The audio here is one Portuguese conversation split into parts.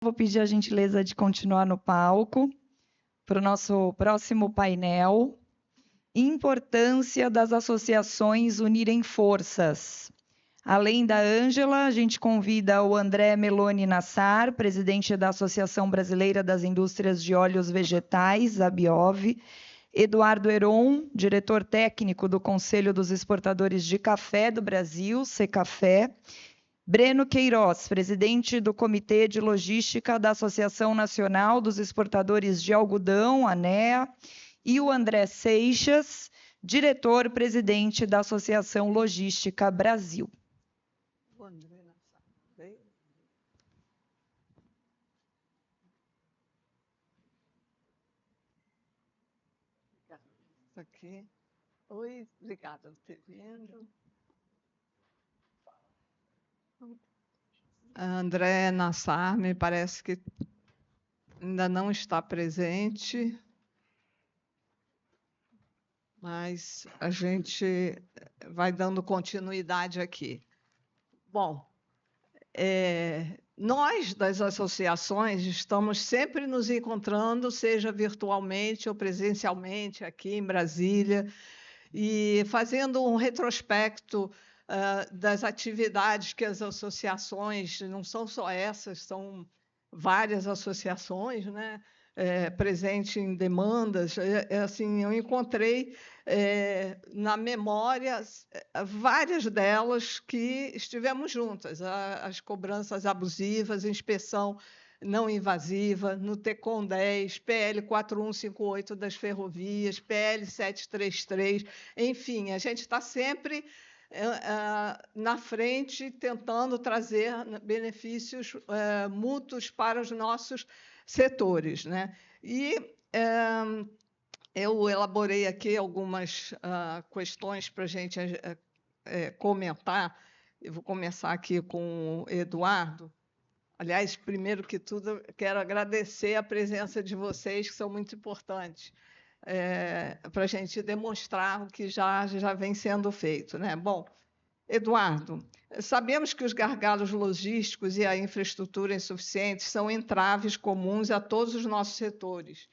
Vou pedir a gentileza de continuar no palco para o nosso próximo painel. Importância das associações unirem forças. Além da Ângela, a gente convida o André Meloni Nassar, presidente da Associação Brasileira das Indústrias de Óleos Vegetais, ABIOV, Eduardo Heron, diretor técnico do Conselho dos Exportadores de Café do Brasil, Secafé, Breno Queiroz, presidente do Comitê de Logística da Associação Nacional dos Exportadores de Algodão, ANEA, e o André Seixas, diretor-presidente da Associação Logística Brasil. O André veio? Aqui. Oi, obrigada por ter vindo. André Nassar, me parece que ainda não está presente, mas a gente vai dando continuidade aqui. Bom, nós das associações estamos sempre nos encontrando, seja virtualmente ou presencialmente, aqui em Brasília, e fazendo um retrospecto das atividades que as associações, não são só essas, são várias associações, né, presente em demandas. Assim, eu encontrei na memória várias delas que estivemos juntas, as cobranças abusivas, inspeção não invasiva, no TECOM 10, PL 4158 das ferrovias, PL 733, enfim, a gente está sempre na frente, tentando trazer benefícios mútuos para os nossos setores, né? E eu elaborei aqui algumas questões para a gente comentar. Eu vou começar aqui com o Eduardo. Aliás, primeiro que tudo, quero agradecer a presença de vocês, que são muito importantes, para a gente demonstrar o que já vem sendo feito, né? Bom, Eduardo, sabemos que os gargalos logísticos e a infraestrutura insuficiente são entraves comuns a todos os nossos setores.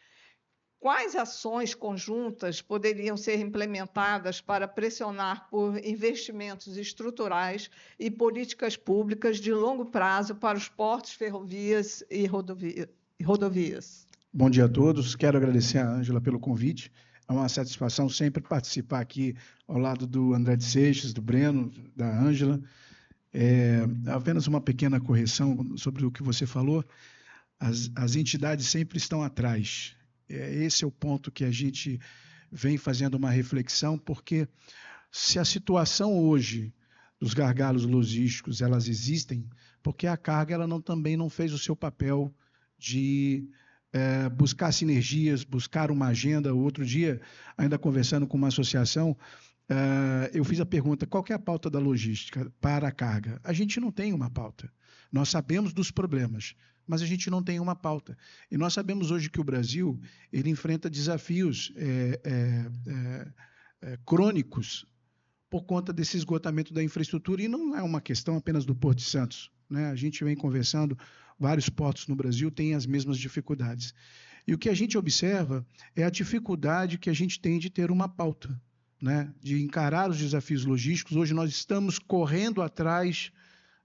Quais ações conjuntas poderiam ser implementadas para pressionar por investimentos estruturais e políticas públicas de longo prazo para os portos, ferrovias e rodovias? Bom dia a todos. Quero agradecer a Ângela pelo convite. É uma satisfação sempre participar aqui ao lado do André de Seixas, do Breno, da Ângela. Apenas uma pequena correção sobre o que você falou. As entidades sempre estão atrás. Esse é o ponto que a gente vem fazendo uma reflexão, porque se a situação hoje dos gargalos logísticos elas existem, porque a carga ela também não fez o seu papel de buscar sinergias, buscar uma agenda. Outro dia, ainda conversando com uma associação, eu fiz a pergunta: qual que é a pauta da logística para a carga? A gente não tem uma pauta. Nós sabemos dos problemas, mas a gente não tem uma pauta. E nós sabemos hoje que o Brasil ele enfrenta desafios crônicos por conta desse esgotamento da infraestrutura, e não é uma questão apenas do Porto de Santos, né? A gente vem conversando, vários portos no Brasil têm as mesmas dificuldades. E o que a gente observa é a dificuldade que a gente tem de ter uma pauta, né? De encarar os desafios logísticos. Hoje nós estamos correndo atrás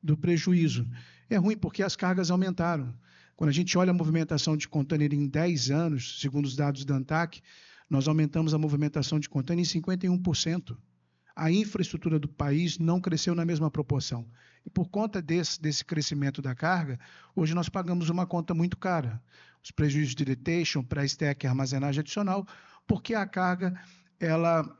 do prejuízo. É ruim porque as cargas aumentaram. Quando a gente olha a movimentação de contêiner em 10 anos, segundo os dados da ANTAC, nós aumentamos a movimentação de contêiner em 51%. A infraestrutura do país não cresceu na mesma proporção. E por conta desse crescimento da carga, hoje nós pagamos uma conta muito cara. Os prejuízos de detention, pré-stack e armazenagem adicional, porque a carga ela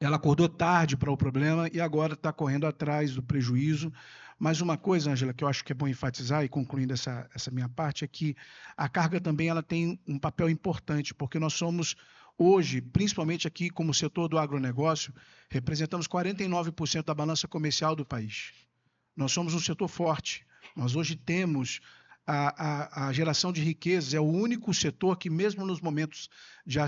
acordou tarde para o problema e agora está correndo atrás do prejuízo. Mas uma coisa, Ângela, que eu acho que é bom enfatizar, e concluindo essa minha parte, é que a carga também ela tem um papel importante, porque nós somos, hoje, principalmente aqui como setor do agronegócio, representamos 49% da balança comercial do país. Nós somos um setor forte. Nós hoje temos a geração de riquezas, é o único setor que, mesmo nos momentos de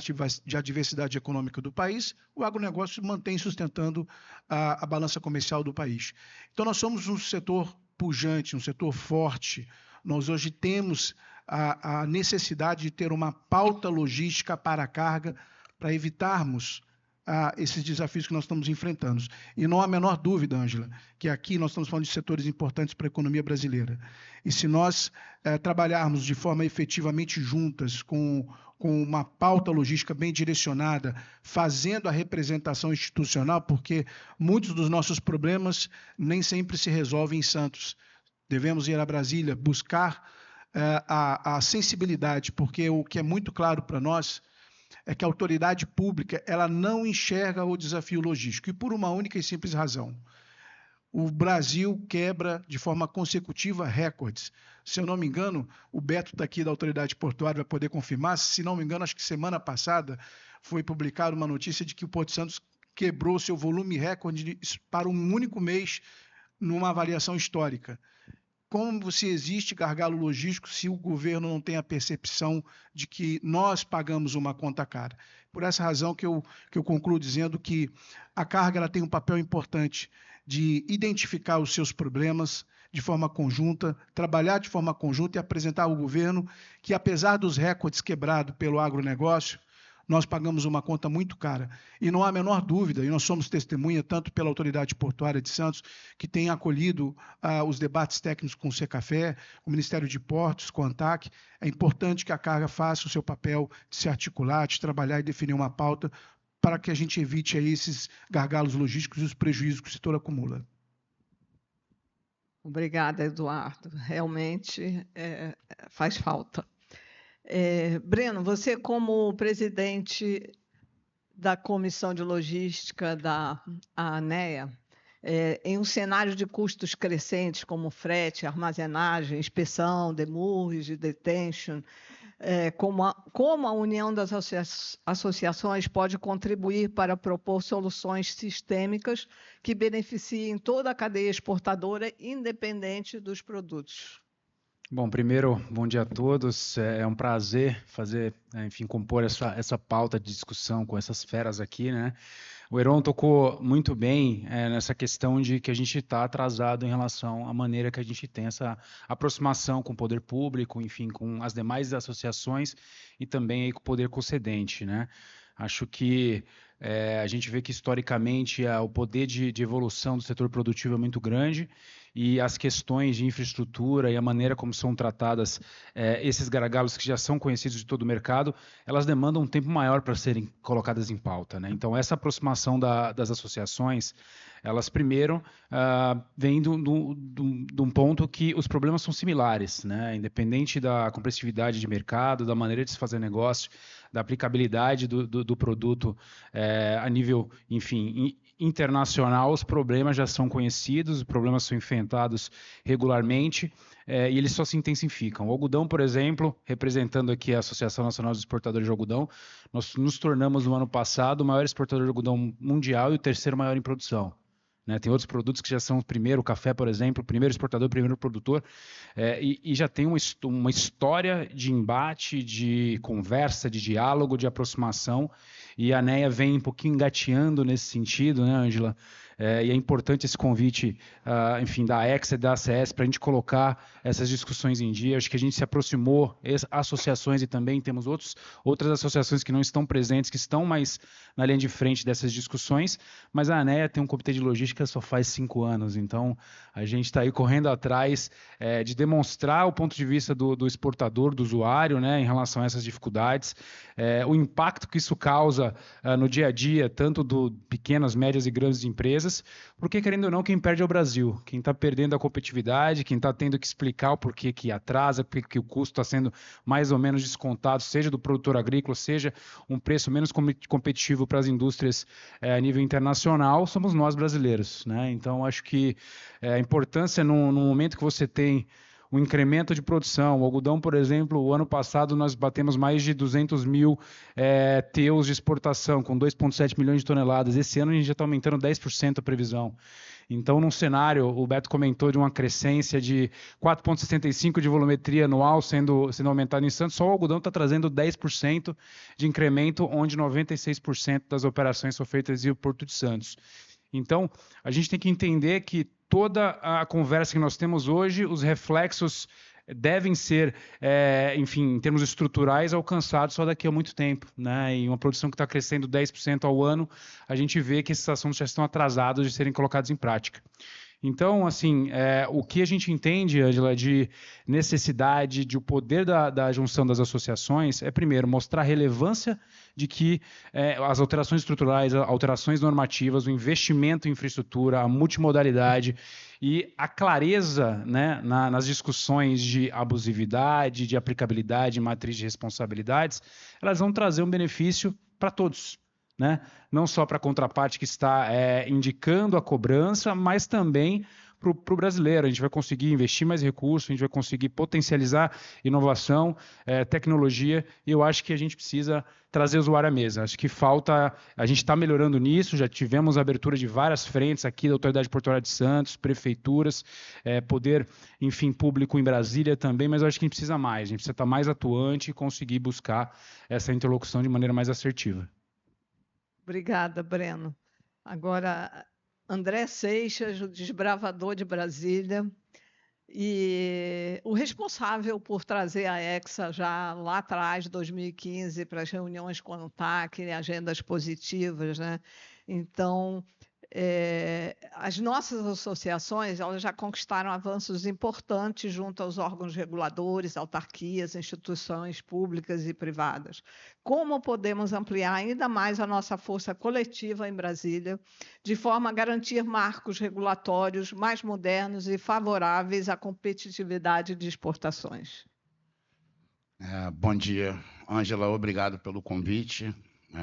adversidade econômica do país, o agronegócio mantém sustentando a balança comercial do país. Então, nós somos um setor pujante, um setor forte, Nós hoje temos a necessidade de ter uma pauta logística para a carga, para evitarmos esses desafios que nós estamos enfrentando. E não há a menor dúvida, Ângela, que aqui nós estamos falando de setores importantes para a economia brasileira. E se nós trabalharmos de forma efetivamente juntas, com uma pauta logística bem direcionada, fazendo a representação institucional, porque muitos dos nossos problemas nem sempre se resolvem em Santos. Devemos ir a Brasília, buscar a sensibilidade, porque o que é muito claro para nós é que a autoridade pública ela não enxerga o desafio logístico, e por uma única e simples razão. O Brasil quebra de forma consecutiva recordes. Se eu não me engano, o Beto está aqui da Autoridade Portuária, vai poder confirmar, se não me engano, acho que semana passada foi publicada uma notícia de que o Porto de Santos quebrou seu volume recorde para um único mês numa avaliação histórica. Como se existe gargalo logístico se o governo não tem a percepção de que nós pagamos uma conta cara? Por essa razão que eu concluo dizendo que a carga ela tem um papel importante de identificar os seus problemas de forma conjunta, trabalhar de forma conjunta e apresentar ao governo que, apesar dos recordes quebrados pelo agronegócio, nós pagamos uma conta muito cara. E não há a menor dúvida, e nós somos testemunha tanto pela Autoridade Portuária de Santos, que tem acolhido os debates técnicos com o Secafé, o Ministério de Portos, com a ANTAC. É importante que a carga faça o seu papel de se articular, de trabalhar e definir uma pauta para que a gente evite aí esses gargalos logísticos e os prejuízos que o setor acumula. Obrigada, Eduardo. Realmente faz falta. Breno, você como presidente da Comissão de Logística da ANEA, em um cenário de custos crescentes como frete, armazenagem, inspeção, demurrage, detention, como a união das associações pode contribuir para propor soluções sistêmicas que beneficiem toda a cadeia exportadora, independente dos produtos? Bom, primeiro, bom dia a todos. É um prazer compor essa pauta de discussão com essas feras aqui, né? O Heron tocou muito bem nessa questão de que a gente está atrasado em relação à maneira que a gente tem essa aproximação com o poder público, enfim, com as demais associações e também aí com o poder concedente, né? Acho que a gente vê que, historicamente, o poder de evolução do setor produtivo é muito grande e as questões de infraestrutura e a maneira como são tratadas esses gargalos que já são conhecidos de todo o mercado, elas demandam um tempo maior para serem colocadas em pauta, né? Então, essa aproximação das associações, elas, primeiro, vêm de um ponto que os problemas são similares, né? Independente da complexidade de mercado, da maneira de se fazer negócio, da aplicabilidade do produto a nível, enfim, internacional, os problemas já são conhecidos, os problemas são enfrentados regularmente e eles só se intensificam. O algodão, por exemplo, representando aqui a Associação Nacional dos Exportadores de Algodão, nós nos tornamos, no ano passado, o maior exportador de algodão mundial e o terceiro maior em produção. Né? Tem outros produtos que já são o primeiro, o café, por exemplo, o primeiro exportador, o primeiro produtor, e já tem uma história de embate, de conversa, de diálogo, de aproximação, e a ANEA vem um pouquinho engateando nesse sentido, né, Ângela? E é importante esse convite, enfim, da AEXA e da ACS para a gente colocar essas discussões em dia. Acho que a gente se aproximou, associações, e também temos outras associações que não estão presentes, que estão mais na linha de frente dessas discussões, mas a ANEA tem um comitê de logística só faz 5 anos, então a gente está aí correndo atrás de demonstrar o ponto de vista do exportador, do usuário, né, em relação a essas dificuldades, o impacto que isso causa no dia a dia, tanto do pequenas, médias e grandes empresas, porque, querendo ou não, quem perde é o Brasil. Quem está perdendo a competitividade, quem está tendo que explicar o porquê que atrasa, porque o custo está sendo mais ou menos descontado, seja do produtor agrícola, seja um preço menos competitivo para as indústrias a nível internacional, somos nós brasileiros, né? Então, acho que a importância, no momento que você tem o incremento de produção. O algodão, por exemplo, o ano passado nós batemos mais de 200 mil TEUs de exportação, com 2,7 milhões de toneladas. Esse ano a gente já está aumentando 10% a previsão. Então, num cenário, o Beto comentou de uma crescência de 4,65 de volumetria anual sendo aumentado em Santos, só o algodão está trazendo 10% de incremento, onde 96% das operações são feitas em Porto de Santos. Então, a gente tem que entender que toda a conversa que nós temos hoje, os reflexos devem ser, enfim, em termos estruturais, alcançados só daqui a muito tempo, né? E uma produção que está crescendo 10% ao ano, a gente vê que esses assuntos já estão atrasados de serem colocados em prática. Então, assim, o que a gente entende, Ângela, de necessidade, de o poder da junção das associações, é, primeiro, mostrar a relevância de que as alterações estruturais, alterações normativas, o investimento em infraestrutura, a multimodalidade e a clareza, né, nas discussões de abusividade, de aplicabilidade, matriz de responsabilidades, elas vão trazer um benefício para todos. Né? Não só para a contraparte que está indicando a cobrança, mas também para o brasileiro. A gente vai conseguir investir mais recursos, a gente vai conseguir potencializar inovação, tecnologia, e eu acho que a gente precisa trazer o usuário à mesa. Acho que falta, a gente está melhorando nisso, já tivemos a abertura de várias frentes aqui da Autoridade Portuária de Santos, prefeituras, poder, enfim, público em Brasília também, mas eu acho que a gente precisa mais, a gente precisa estar mais atuante e conseguir buscar essa interlocução de maneira mais assertiva. Obrigada, Breno. Agora, André Seixas, o desbravador de Brasília, e o responsável por trazer a Hexa já lá atrás, 2015, para as reuniões com a ANTAC, agendas positivas, né? Então, as nossas associações, elas já conquistaram avanços importantes junto aos órgãos reguladores, autarquias, instituições públicas e privadas. Como podemos ampliar ainda mais a nossa força coletiva em Brasília, de forma a garantir marcos regulatórios mais modernos e favoráveis à competitividade de exportações? Bom dia, Ângela, obrigado pelo convite.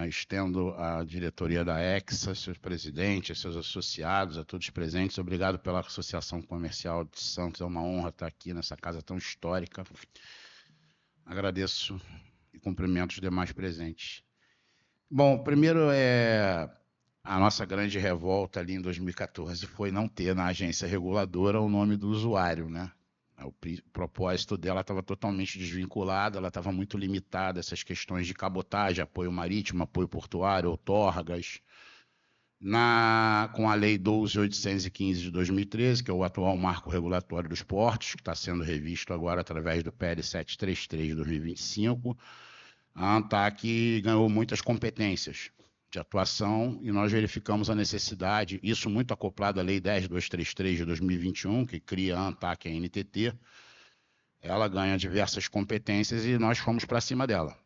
Estendo à diretoria da Hexa, seus presidentes, seus associados, a todos presentes. Obrigado pela Associação Comercial de Santos. É uma honra estar aqui nessa casa tão histórica. Agradeço e cumprimento os demais presentes. Bom, primeiro, a nossa grande revolta ali em 2014 foi não ter na agência reguladora o nome do usuário, né? O propósito dela estava totalmente desvinculado, ela estava muito limitada a essas questões de cabotagem, apoio marítimo, apoio portuário, outorgas. Com a Lei 12.815 de 2013, que é o atual marco regulatório dos portos, que está sendo revisto agora através do PL 733 de 2025, a ANTAC ganhou muitas competências de atuação e nós verificamos a necessidade, isso muito acoplado à Lei 10.233 de 2021, que cria a ANTAC e a NTT, ela ganha diversas competências e nós fomos para cima dela,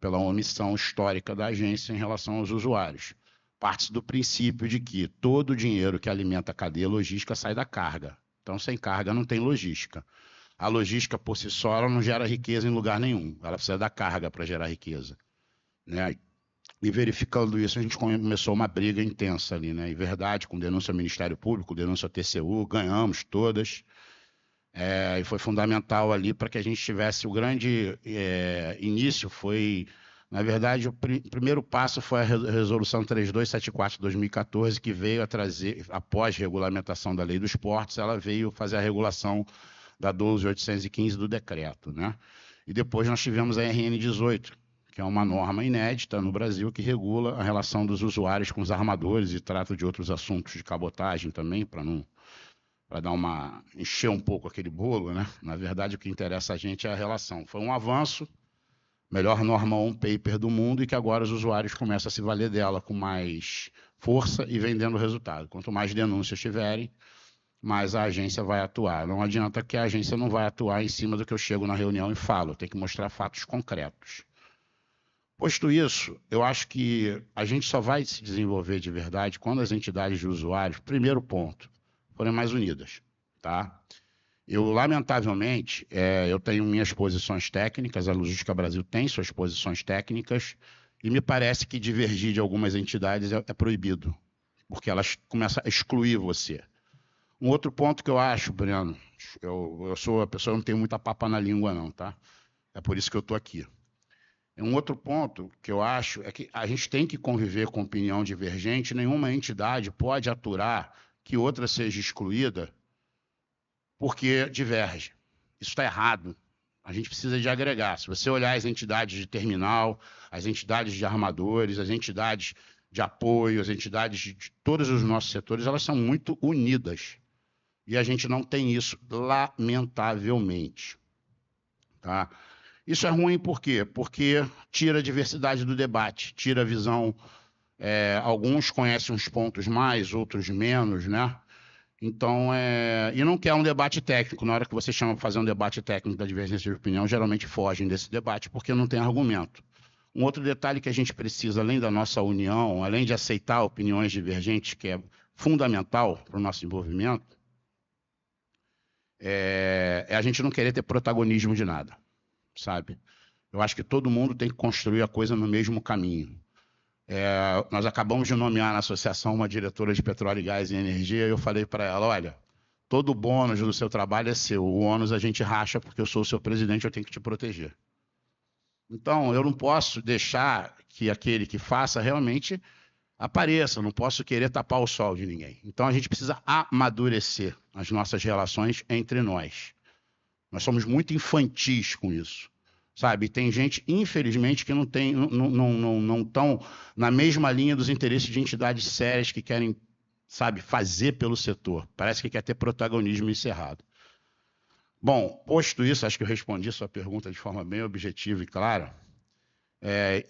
pela omissão histórica da agência em relação aos usuários. Parte do princípio de que todo o dinheiro que alimenta a cadeia logística sai da carga. Então, sem carga não tem logística. A logística, por si só, ela não gera riqueza em lugar nenhum. Ela precisa da carga para gerar riqueza, né? E verificando isso, a gente começou uma briga intensa ali, né? E verdade, com denúncia ao Ministério Público, denúncia ao TCU, ganhamos todas. E foi fundamental ali para que a gente tivesse o grande início. Foi, na verdade, o primeiro passo foi a Resolução 3274 de 2014, que veio a trazer, após regulamentação da Lei dos Portos, ela veio fazer a regulação da 12.815 do decreto, né? E depois nós tivemos a RN 18, que é uma norma inédita no Brasil que regula a relação dos usuários com os armadores e trata de outros assuntos de cabotagem também, para encher um pouco aquele bolo, né? Na verdade, o que interessa a gente é a relação. Foi um avanço, melhor norma on-paper do mundo, e que agora os usuários começam a se valer dela com mais força e vendendo resultado. Quanto mais denúncias tiverem, mais a agência vai atuar. Não adianta que a agência não vai atuar em cima do que eu chego na reunião e falo, tem que mostrar fatos concretos. Posto isso, eu acho que a gente só vai se desenvolver de verdade quando as entidades de usuários, primeiro ponto, forem mais unidas, tá? Eu, lamentavelmente, eu tenho minhas posições técnicas, a Logística Brasil tem suas posições técnicas, e me parece que divergir de algumas entidades é proibido, porque elas começam a excluir você. Um outro ponto que eu acho, Breno, eu sou a pessoa que não tem muita papa na língua não, tá? É por isso que eu estou aqui. Um outro ponto que eu acho é que a gente tem que conviver com opinião divergente, nenhuma entidade pode aturar que outra seja excluída porque diverge. Isso está errado. A gente precisa de agregar. Se você olhar as entidades de terminal, as entidades de armadores, as entidades de apoio, as entidades de todos os nossos setores, elas são muito unidas. E a gente não tem isso, lamentavelmente. tá? Isso é ruim por quê? Porque tira a diversidade do debate, tira a visão. Alguns conhecem uns pontos mais, outros menos, né? Então, e não quer um debate técnico. Na hora que você chama para fazer um debate técnico da divergência de opinião, geralmente fogem desse debate porque não tem argumento. Um outro detalhe que a gente precisa, além da nossa união, além de aceitar opiniões divergentes, que é fundamental para o nosso desenvolvimento, é a gente não querer ter protagonismo de nada, sabe? Eu acho que todo mundo tem que construir a coisa no mesmo caminho. Nós acabamos de nomear na associação uma diretora de petróleo, gás e energia, e eu falei para ela, olha, todo o bônus do seu trabalho é seu, o ônus a gente racha porque eu sou o seu presidente, eu tenho que te proteger. Então, eu não posso deixar que aquele que faça realmente apareça, não posso querer tapar o sol de ninguém. Então, a gente precisa amadurecer as nossas relações entre nós. Nós somos muito infantis com isso. Sabe, tem gente, infelizmente, que não estão na mesma linha dos interesses de entidades sérias que querem, sabe, fazer pelo setor. Parece que quer ter protagonismo encerrado. Bom, posto isso, acho que eu respondi sua pergunta de forma bem objetiva e clara.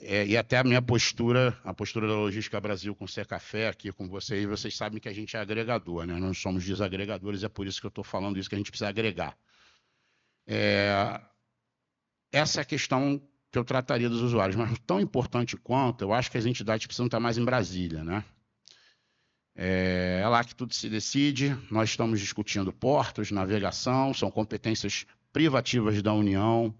E até a minha postura, a postura da Logística Brasil com o Secafé aqui com vocês sabem que a gente é agregador, né? Nós somos desagregadores, é por isso que eu estou falando isso, que a gente precisa agregar. Essa é a questão que eu trataria dos usuários, mas tão importante quanto, eu acho que as entidades precisam estar mais em Brasília, né? É lá que tudo se decide, nós estamos discutindo portos, navegação, são competências privativas da União,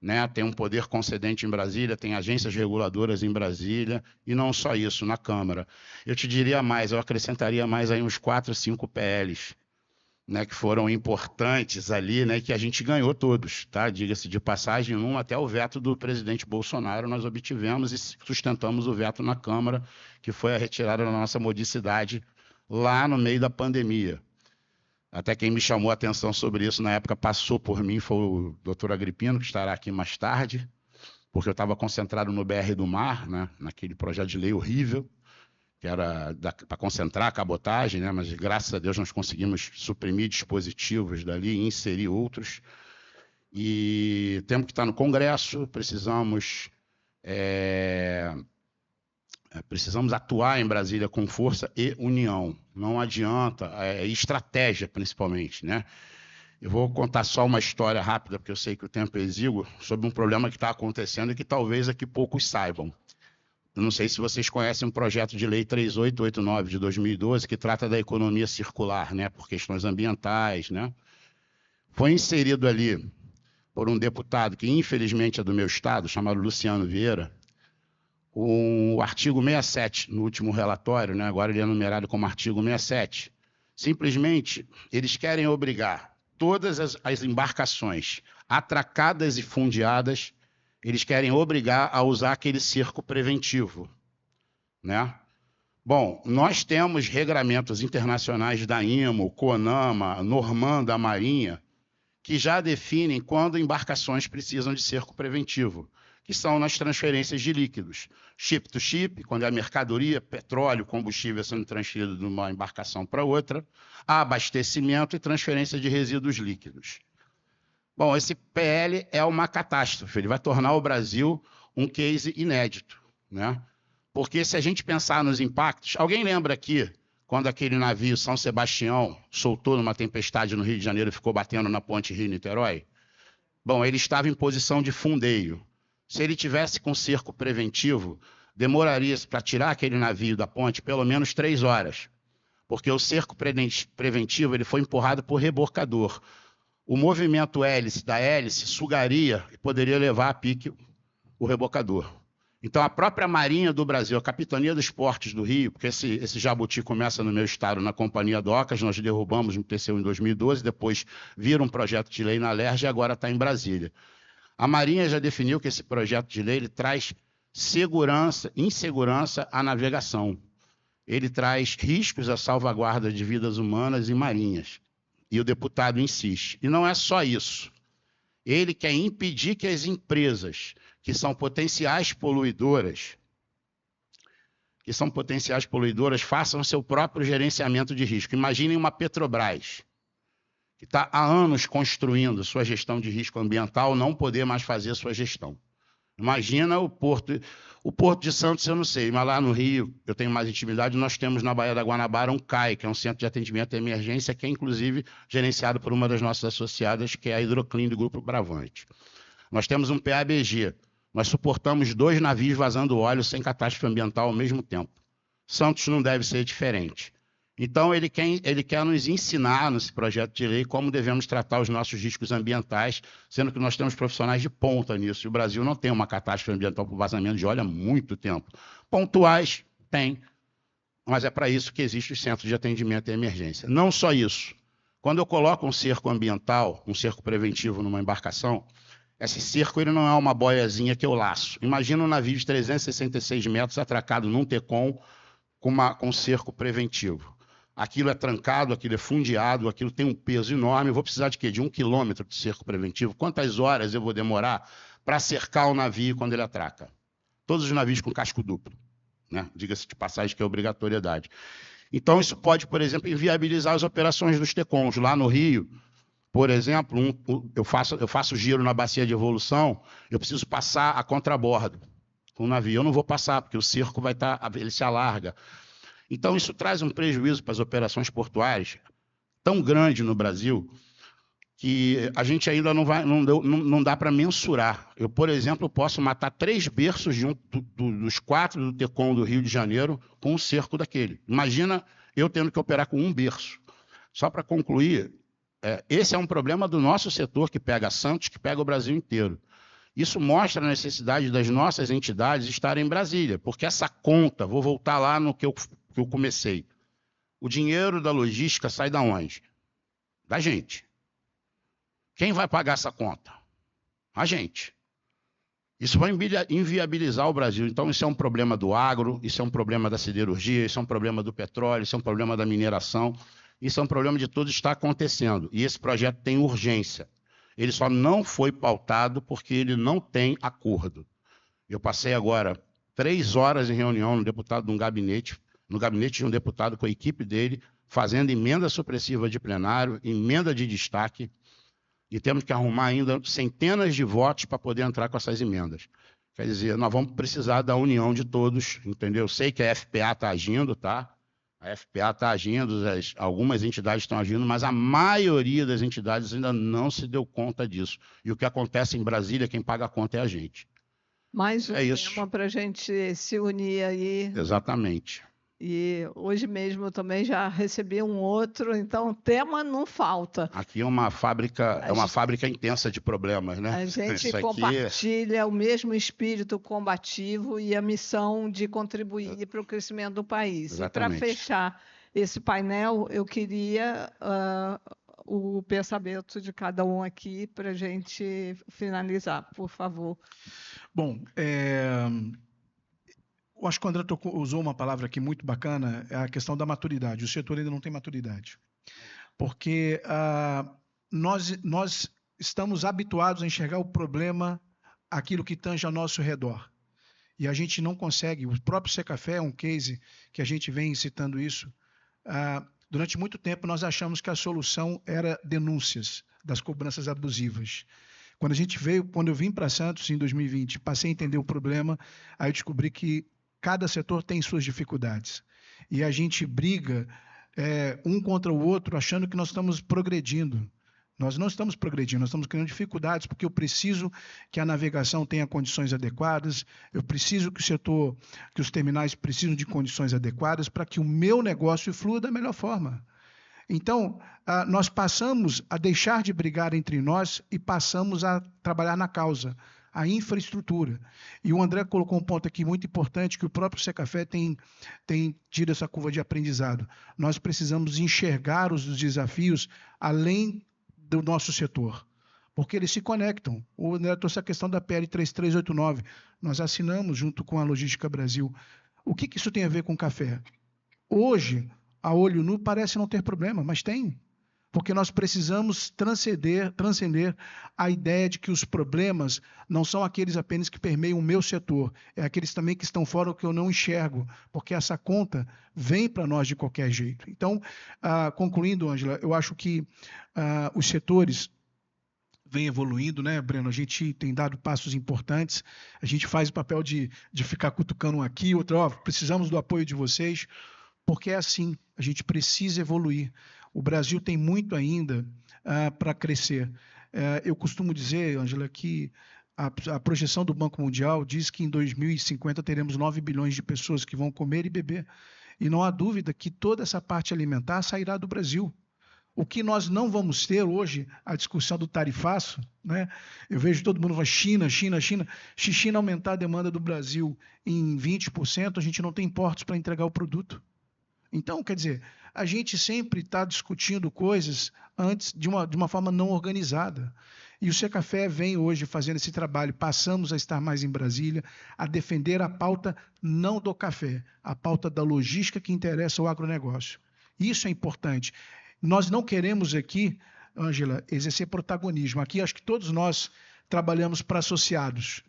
né? Tem um poder concedente em Brasília, tem agências reguladoras em Brasília, e não só isso, na Câmara. Eu te diria mais, eu acrescentaria mais aí uns 4, 5 PLs, né, que foram importantes ali, né, que a gente ganhou todos, tá? Diga-se de passagem, até o veto do presidente Bolsonaro nós obtivemos e sustentamos o veto na Câmara, que foi a retirada da nossa modicidade lá no meio da pandemia. Até quem me chamou a atenção sobre isso na época passou por mim foi o doutor Agripino, que estará aqui mais tarde, porque eu estava concentrado no BR do Mar, né, naquele projeto de lei horrível, que era para concentrar a cabotagem, né? Mas graças a Deus nós conseguimos suprimir dispositivos dali e inserir outros. E temos que estar no Congresso, precisamos atuar em Brasília com força e união. Não adianta, estratégia principalmente, né? Eu vou contar só uma história rápida, porque eu sei que o tempo é exíguo, sobre um problema que está acontecendo e que talvez aqui poucos saibam. Eu não sei se vocês conhecem um projeto de lei 3889 de 2012 que trata da economia circular, né, por questões ambientais, né? Foi inserido ali por um deputado que infelizmente é do meu estado, chamado Luciano Vieira, o artigo 67 no último relatório, né? Agora ele é numerado como artigo 67. Simplesmente eles querem obrigar todas as embarcações atracadas e fundeadas, eles querem obrigar a usar aquele cerco preventivo, né? Bom, nós temos regramentos internacionais da IMO, CONAMA, Norman da Marinha, que já definem quando embarcações precisam de cerco preventivo, que são nas transferências de líquidos. Ship to ship, quando é a mercadoria, petróleo, combustível sendo transferido de uma embarcação para outra, abastecimento e transferência de resíduos líquidos. Bom, esse PL é uma catástrofe, ele vai tornar o Brasil um case inédito, né? Porque se a gente pensar nos impactos, alguém lembra aqui quando aquele navio São Sebastião soltou numa tempestade no Rio de Janeiro e ficou batendo na ponte Rio-Niterói? Bom, ele estava em posição de fundeio. Se ele tivesse com cerco preventivo, demoraria para tirar aquele navio da ponte pelo menos 3 horas, porque o cerco preventivo ele foi empurrado por rebocador. O movimento da hélice sugaria e poderia levar a pique o rebocador. Então, a própria Marinha do Brasil, a Capitania dos Portos do Rio, porque esse jabuti começa no meu estado, na Companhia Docas, nós derrubamos no TCU em 2012, depois vira um projeto de lei na LERJ e agora está em Brasília. A Marinha já definiu que esse projeto de lei ele traz insegurança à navegação. Ele traz riscos à salvaguarda de vidas humanas e marinhas. E o deputado insiste. E não é só isso. Ele quer impedir que as empresas que são potenciais poluidoras façam seu próprio gerenciamento de risco. Imaginem uma Petrobras, que está há anos construindo sua gestão de risco ambiental, não poder mais fazer sua gestão. Imagina o Porto de Santos, eu não sei, mas lá no Rio, eu tenho mais intimidade, nós temos na Baía da Guanabara um CAI, que é um Centro de Atendimento à Emergência, que é inclusive gerenciado por uma das nossas associadas, que é a Hidroclin do Grupo Bravante. Nós temos um PABG, nós suportamos 2 navios vazando óleo sem catástrofe ambiental ao mesmo tempo. Santos não deve ser diferente. Então, ele quer nos ensinar, nesse projeto de lei, como devemos tratar os nossos riscos ambientais, sendo que nós temos profissionais de ponta nisso. E o Brasil não tem uma catástrofe ambiental por vazamento de óleo há muito tempo. Pontuais, tem, mas é para isso que existe o Centro de Atendimento à Emergência. Não só isso. Quando eu coloco um cerco ambiental, um cerco preventivo numa embarcação, esse cerco ele não é uma boiazinha que eu laço. Imagina um navio de 366 metros atracado num tecom com um cerco preventivo. Aquilo é trancado, aquilo é fundeado, aquilo tem um peso enorme. Eu vou precisar de quê? De 1 quilômetro de cerco preventivo. Quantas horas eu vou demorar para cercar o navio quando ele atraca? Todos os navios com casco duplo, né? Diga-se de passagem que é obrigatoriedade. Então, isso pode, por exemplo, inviabilizar as operações dos TECOMs. Lá no Rio, por exemplo, eu faço giro na bacia de evolução, eu preciso passar a contrabordo com o navio. Eu não vou passar, porque o cerco vai estar, ele se alarga. Então, isso traz um prejuízo para as operações portuárias tão grande no Brasil que a gente ainda não dá para mensurar. Eu, por exemplo, posso matar 3 berços dos 4 do TECOM do Rio de Janeiro com um cerco daquele. Imagina eu tendo que operar com um berço. Só para concluir, esse é um problema do nosso setor que pega Santos, que pega o Brasil inteiro. Isso mostra a necessidade das nossas entidades estarem em Brasília, porque essa conta, vou voltar lá no que eu comecei. O dinheiro da logística sai da onde? Da gente. Quem vai pagar essa conta? A gente. Isso vai inviabilizar o Brasil. Então, isso é um problema do agro, isso é um problema da siderurgia, isso é um problema do petróleo, isso é um problema da mineração, isso é um problema de tudo que está acontecendo. E esse projeto tem urgência. Ele só não foi pautado porque ele não tem acordo. Eu passei agora 3 horas em reunião no gabinete de um deputado com a equipe dele, fazendo emenda supressiva de plenário, emenda de destaque, e temos que arrumar ainda centenas de votos para poder entrar com essas emendas. Quer dizer, nós vamos precisar da união de todos, entendeu? Eu sei que a FPA está agindo, tá? A FPA está agindo, algumas entidades estão agindo, mas a maioria das entidades ainda não se deu conta disso. E o que acontece em Brasília, quem paga a conta é a gente. Mais um tema para a gente se unir aí. Exatamente. E hoje mesmo eu também já recebi um outro, então tema não falta. Aqui é uma fábrica, fábrica intensa de problemas, né? A gente compartilha o mesmo espírito combativo e a missão de contribuir para o crescimento do país. Exatamente. E para fechar esse painel, eu queria o pensamento de cada um aqui para a gente finalizar, por favor. Bom, eu acho que o André usou uma palavra aqui muito bacana, é a questão da maturidade. O setor ainda não tem maturidade. Porque nós estamos habituados a enxergar o problema, aquilo que tange ao nosso redor. E a gente não consegue. O próprio Secafé é um case que a gente vem citando isso. Durante muito tempo, nós achamos que a solução era denúncias das cobranças abusivas. Quando eu vim para Santos em 2020, passei a entender o problema, aí eu descobri que cada setor tem suas dificuldades. E a gente briga um contra o outro, achando que nós estamos progredindo. Nós não estamos progredindo, nós estamos criando dificuldades, porque eu preciso que a navegação tenha condições adequadas, eu preciso que os terminais precisam de condições adequadas para que o meu negócio flua da melhor forma. Então, nós passamos a deixar de brigar entre nós e passamos a trabalhar na causa, a infraestrutura. E o André colocou um ponto aqui muito importante, que o próprio Secafé tem tido essa curva de aprendizado. Nós precisamos enxergar os desafios além do nosso setor, porque eles se conectam. O André trouxe a questão da PL 3389. Nós assinamos junto com a Logística Brasil. O que isso tem a ver com café? Hoje, a olho nu parece não ter problema, mas tem. porque nós precisamos transcender a ideia de que os problemas não são aqueles apenas que permeiam o meu setor, é aqueles também que estão fora que eu não enxergo, porque essa conta vem para nós de qualquer jeito. Então, concluindo, Ângela, eu acho que os setores vem evoluindo, né, Breno? A gente tem dado passos importantes, a gente faz o papel de ficar cutucando um aqui, outro, precisamos do apoio de vocês, porque é assim, a gente precisa evoluir. O Brasil tem muito ainda para crescer. Eu costumo dizer, Ângela, que a projeção do Banco Mundial diz que em 2050 teremos 9 bilhões de pessoas que vão comer e beber. E não há dúvida que toda essa parte alimentar sairá do Brasil. O que nós não vamos ter hoje, a discussão do tarifaço, né? Eu vejo todo mundo falando China. Se China aumentar a demanda do Brasil em 20%, a gente não tem portos para entregar o produto. Então, quer dizer, a gente sempre está discutindo coisas antes de uma forma não organizada. E o Secafé vem hoje fazendo esse trabalho. Passamos a estar mais em Brasília, a defender a pauta não do café, a pauta da logística que interessa ao agronegócio. Isso é importante. Nós não queremos aqui, Ângela, exercer protagonismo. Aqui acho que todos nós trabalhamos para associados,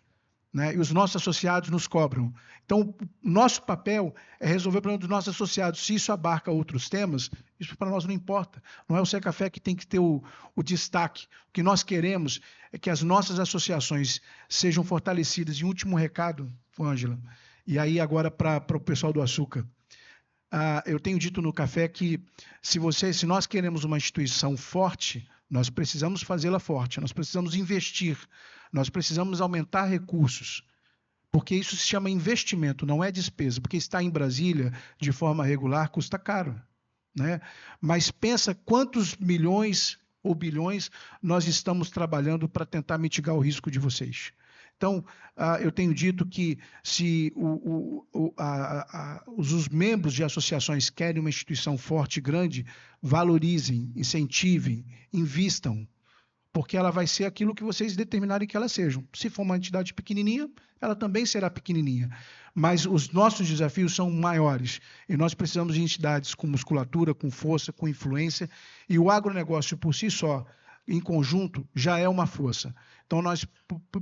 né? E os nossos associados nos cobram. Então, nosso papel é resolver o problema dos nossos associados. Se isso abarca outros temas, isso para nós não importa. Não é o Secafé que tem que ter o destaque. O que nós queremos é que as nossas associações sejam fortalecidas. E último recado, Ângela, e aí agora para o pessoal do açúcar. Eu tenho dito no café que se nós queremos uma instituição forte, nós precisamos fazê-la forte, nós precisamos investir, nós precisamos aumentar recursos, porque isso se chama investimento, não é despesa, porque estar em Brasília de forma regular custa caro, né? Mas pensa quantos milhões ou bilhões nós estamos trabalhando para tentar mitigar o risco de vocês. Então, eu tenho dito que se os membros de associações querem uma instituição forte e grande, valorizem, incentivem, invistam, porque ela vai ser aquilo que vocês determinarem que ela seja. Se for uma entidade pequenininha, ela também será pequenininha. Mas os nossos desafios são maiores e nós precisamos de entidades com musculatura, com força, com influência, e o agronegócio por si só, em conjunto, já é uma força. Então, nós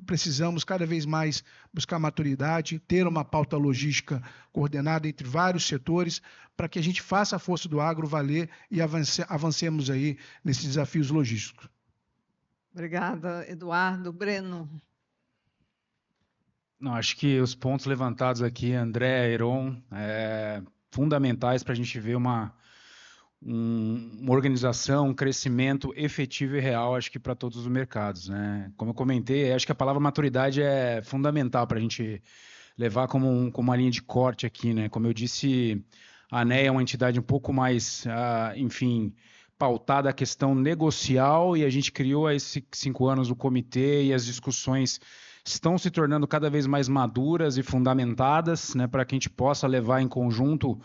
precisamos cada vez mais buscar maturidade, ter uma pauta logística coordenada entre vários setores, para que a gente faça a força do agro valer e avancemos aí nesses desafios logísticos. Obrigada, Eduardo. Breno. Não, acho que os pontos levantados aqui, André, Heron, fundamentais para a gente ver uma organização, um crescimento efetivo e real, acho que para todos os mercados, né? Como eu comentei, acho que a palavra maturidade é fundamental para a gente levar como uma linha de corte aqui, né? Como eu disse, a ANEA é uma entidade um pouco mais, pautada a questão negocial, e a gente criou há esses 5 anos o comitê, e as discussões estão se tornando cada vez mais maduras e fundamentadas, né? Para que a gente possa levar em conjunto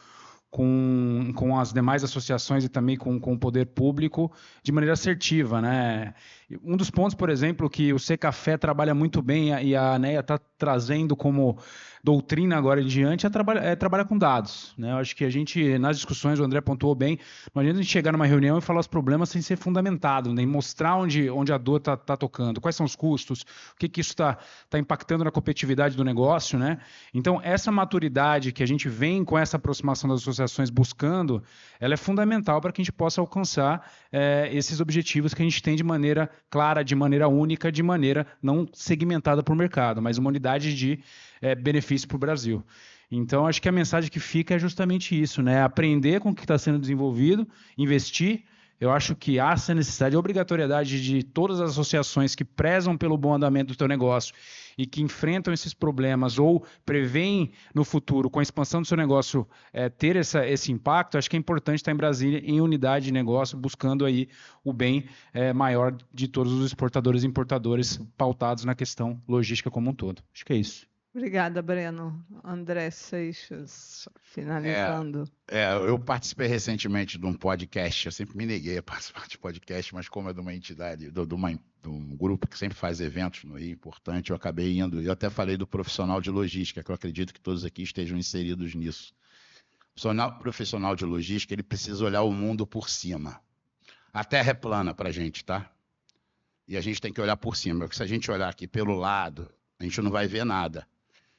com as demais associações e também com o poder público de maneira assertiva, né? Um dos pontos, por exemplo, que o Secafé trabalha muito bem e a ANEA está trazendo como doutrina agora em diante é trabalhar com dados, né? Eu acho que a gente, nas discussões, o André pontuou bem, não adianta a gente chegar numa reunião e falar os problemas sem ser fundamentado, né? E mostrar onde a dor está tocando, quais são os custos, o que isso está impactando na competitividade do negócio, né? Então, essa maturidade que a gente vem com essa aproximação das associações buscando, ela é fundamental para que a gente possa alcançar esses objetivos que a gente tem de maneira clara, de maneira única, de maneira não segmentada por mercado, mas uma unidade de benefício para o Brasil. Então, acho que a mensagem que fica é justamente isso, né? Aprender com o que está sendo desenvolvido, investir. Eu acho que há essa necessidade, a obrigatoriedade de todas as associações que prezam pelo bom andamento do teu negócio e que enfrentam esses problemas ou preveem no futuro, com a expansão do seu negócio, ter esse impacto. Acho que é importante estar em Brasília em unidade de negócio, buscando aí o bem maior de todos os exportadores e importadores pautados na questão logística como um todo. Acho que é isso. Obrigada, Breno. André Seixas, finalizando. Eu participei recentemente de um podcast, eu sempre me neguei a participar de podcast, mas como é de uma entidade, de um grupo que sempre faz eventos no Rio, importante, eu acabei indo. Eu até falei do profissional de logística, que eu acredito que todos aqui estejam inseridos nisso. O profissional de logística, ele precisa olhar o mundo por cima. A Terra é plana para a gente, tá? E a gente tem que olhar por cima, porque se a gente olhar aqui pelo lado, a gente não vai ver nada.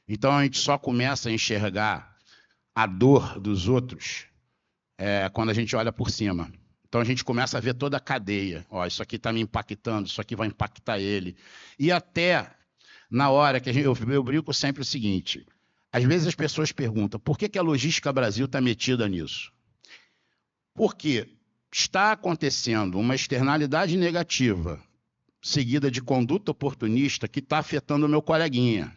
Então a gente só começa a enxergar a dor dos outros quando a gente olha por cima. Então a gente começa a ver toda a cadeia. Ó, isso aqui está me impactando, isso aqui vai impactar ele. E até na hora que eu brinco sempre o seguinte, às vezes as pessoas perguntam, por que a Logística Brasil está metida nisso? Porque está acontecendo uma externalidade negativa seguida de conduta oportunista que está afetando o meu coleguinha.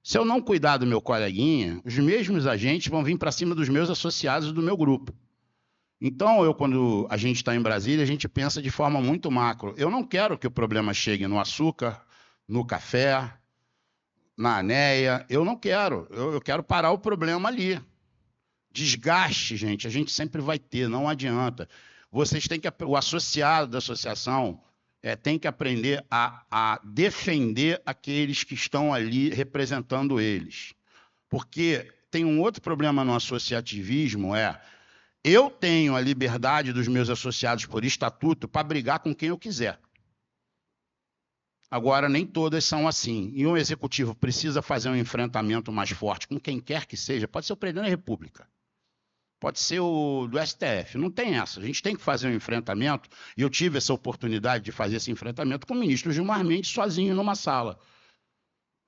Se eu não cuidar do meu coleguinha, os mesmos agentes vão vir para cima dos meus associados do meu grupo. Então, quando a gente está em Brasília, a gente pensa de forma muito macro. Eu não quero que o problema chegue no açúcar, no café, na anéia. Eu não quero. Eu quero parar o problema ali. Desgaste, gente, a gente sempre vai ter, não adianta. Vocês têm que, o associado da associação tem que aprender a defender aqueles que estão ali representando eles. Porque tem um outro problema no associativismo, eu tenho a liberdade dos meus associados por estatuto para brigar com quem eu quiser. Agora, nem todas são assim. E um executivo precisa fazer um enfrentamento mais forte com quem quer que seja. Pode ser o presidente da República. Pode ser o do STF. Não tem essa. A gente tem que fazer um enfrentamento. E eu tive essa oportunidade de fazer esse enfrentamento com o ministro Gilmar Mendes sozinho numa sala.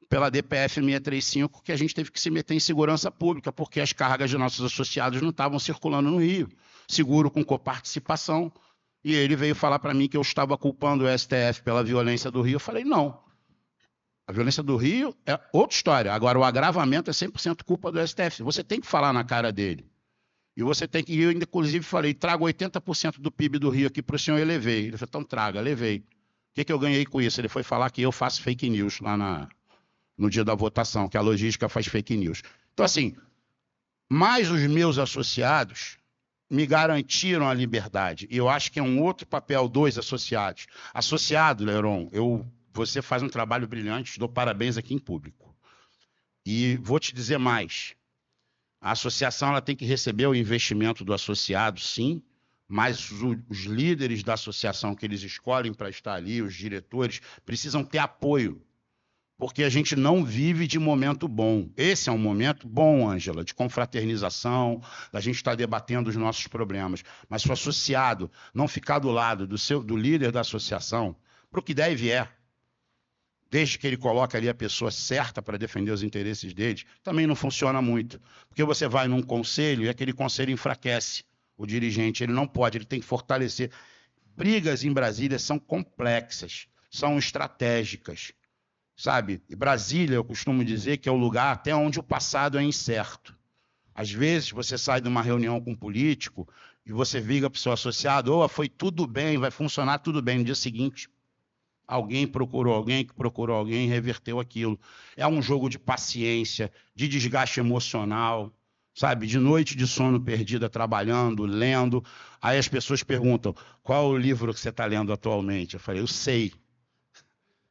Pela DPF 635, que a gente teve que se meter em segurança pública, porque as cargas de nossos associados não estavam circulando no Rio. Seguro com coparticipação. E ele veio falar para mim que eu estava culpando o STF pela violência do Rio. Eu falei, não. A violência do Rio é outra história. Agora, o agravamento é 100% culpa do STF. Você tem que falar na cara dele. E você tem que... Eu, inclusive, falei, traga 80% do PIB do Rio aqui para o senhor, eu levei. Ele falou, então traga, levei. O que eu ganhei com isso? Ele foi falar que eu faço fake news lá no dia da votação, que a logística faz fake news. Então, assim, mais os meus associados me garantiram a liberdade. E eu acho que é um outro papel dos associados. Associado, Leron, você faz um trabalho brilhante, te dou parabéns aqui em público. E vou te dizer mais. A associação ela tem que receber o investimento do associado, sim, mas os líderes da associação que eles escolhem para estar ali, os diretores, precisam ter apoio. Porque a gente não vive de momento bom. Esse é um momento bom, Ângela, de confraternização, da gente estar debatendo os nossos problemas. Mas se o associado não ficar do lado do líder da associação, para o que der e vier, desde que ele coloque ali a pessoa certa para defender os interesses dele, também não funciona muito. Porque você vai num conselho e aquele conselho enfraquece o dirigente. Ele não pode, ele tem que fortalecer. Brigas em Brasília são complexas, são estratégicas. Sabe? E Brasília, eu costumo dizer que é o lugar até onde o passado é incerto. Às vezes, você sai de uma reunião com um político e você liga para o seu associado, foi tudo bem, vai funcionar tudo bem. No dia seguinte, alguém procurou alguém, que procurou alguém, reverteu aquilo. É um jogo de paciência, de desgaste emocional, sabe? De noite de sono perdida, trabalhando, lendo. Aí as pessoas perguntam, qual é o livro que você está lendo atualmente? Eu falei, eu sei.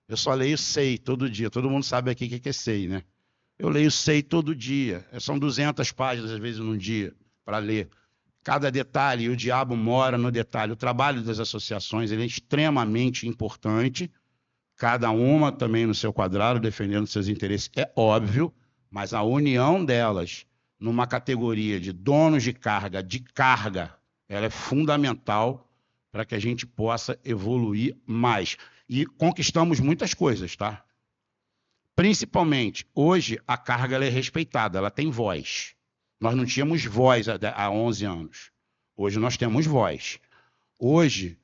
Eu só leio SEI todo dia. Todo mundo sabe aqui o que é SEI, né? Eu leio SEI todo dia. São 200 páginas, às vezes, num dia, para ler. Cada detalhe, e o diabo mora no detalhe. O trabalho das associações ele é extremamente importante, cada uma também no seu quadrado, defendendo seus interesses, é óbvio, mas a união delas numa categoria de donos de carga, ela é fundamental para que a gente possa evoluir mais. E conquistamos muitas coisas, tá? Principalmente, hoje, a carga ela é respeitada, ela tem voz. Nós não tínhamos voz há 11 anos. Hoje nós temos voz. Hoje,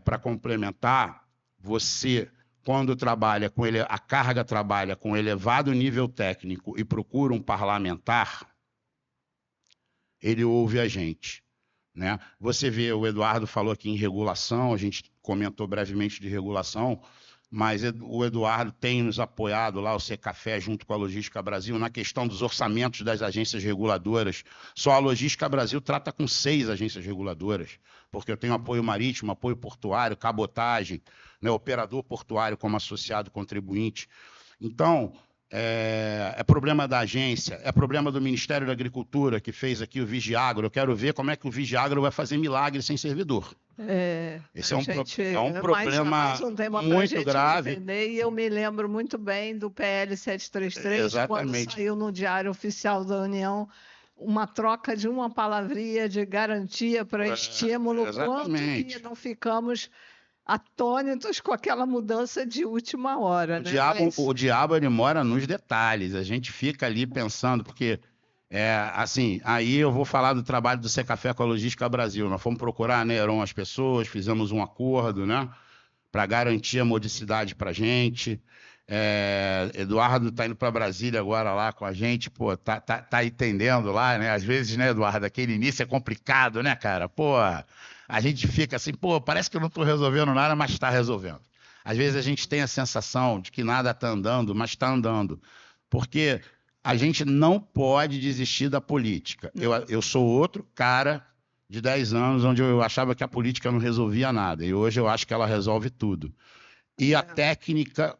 para complementar, você, quando trabalha com ele, a carga trabalha com elevado nível técnico e procura um parlamentar, ele ouve a gente. Né? Você vê, o Eduardo falou aqui em regulação, a gente comentou brevemente de regulação, mas o Eduardo tem nos apoiado lá, o Secafé, junto com a Logística Brasil, na questão dos orçamentos das agências reguladoras. Só a Logística Brasil trata com 6 agências reguladoras, porque eu tenho apoio marítimo, apoio portuário, cabotagem, né, operador portuário como associado contribuinte. Então, é problema da agência, é problema do Ministério da Agricultura, que fez aqui o Vigiagro. Eu quero ver como é que o Vigiagro vai fazer milagre sem servidor. Esse é um mais problema um tema pra muito gente grave. entender, e eu me lembro muito bem do PL 733, quando Exatamente. saiu no Diário Oficial da União uma troca de uma palavrinha de garantia para estímulo, quanto que Exatamente. não ficamos atônitos com aquela mudança de última hora, né? O diabo ele mora nos detalhes. A gente fica ali pensando, porque assim, aí eu vou falar do trabalho do Secafé com a Logística Brasil. Nós fomos procurar, né, Heron, as pessoas, fizemos um acordo, né, para garantir a modicidade para a gente. Eduardo está indo para Brasília agora lá com a gente, pô, tá entendendo lá, né? Às vezes, né, Eduardo, aquele início é complicado, né, cara? Pô, a gente fica assim, pô, parece que eu não estou resolvendo nada, mas está resolvendo. Às vezes a gente tem a sensação de que nada está andando, mas está andando. Porque a gente não pode desistir da política. Eu sou outro cara de 10 anos onde eu achava que a política não resolvia nada. E hoje eu acho que ela resolve tudo. E a técnica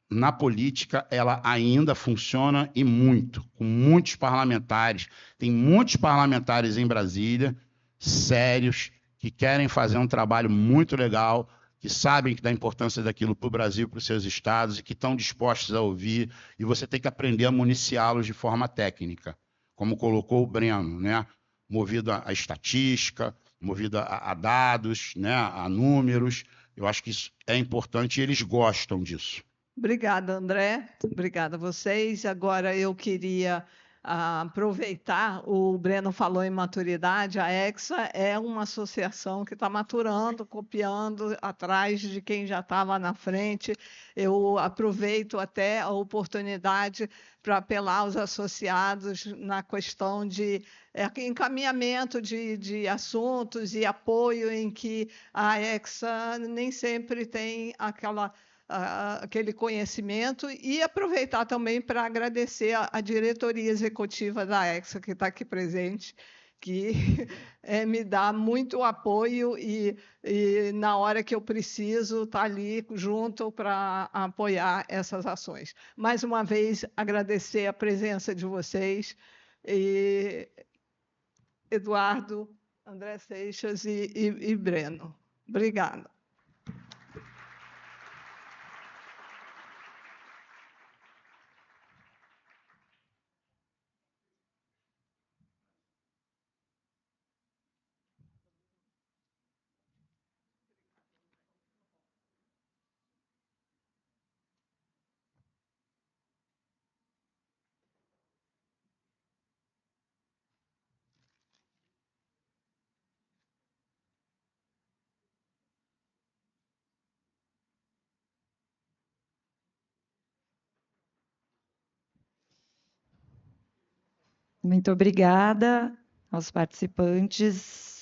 na política, ela ainda funciona e muito, com muitos parlamentares. Tem muitos parlamentares em Brasília, sérios, que querem fazer um trabalho muito legal, que sabem da importância daquilo para o Brasil, para os seus estados, e que estão dispostos a ouvir, e você tem que aprender a municiá-los de forma técnica, como colocou o Breno, né? Movido a estatística, movido a dados, né? A números. Eu acho que isso é importante e eles gostam disso. Obrigada, André. Obrigada a vocês. Agora eu queria aproveitar, o Breno falou em maturidade, a Hexa é uma associação que está maturando, copiando atrás de quem já estava na frente. Eu aproveito até a oportunidade para apelar aos associados na questão de encaminhamento de assuntos e apoio em que a Hexa nem sempre tem aquele conhecimento, e aproveitar também para agradecer a diretoria executiva da Hexa, que está aqui presente, que me dá muito apoio e na hora que eu preciso está ali junto para apoiar essas ações. Mais uma vez, agradecer a presença de vocês, e Eduardo, André Seixas e Breno. Obrigada. Muito obrigada aos participantes.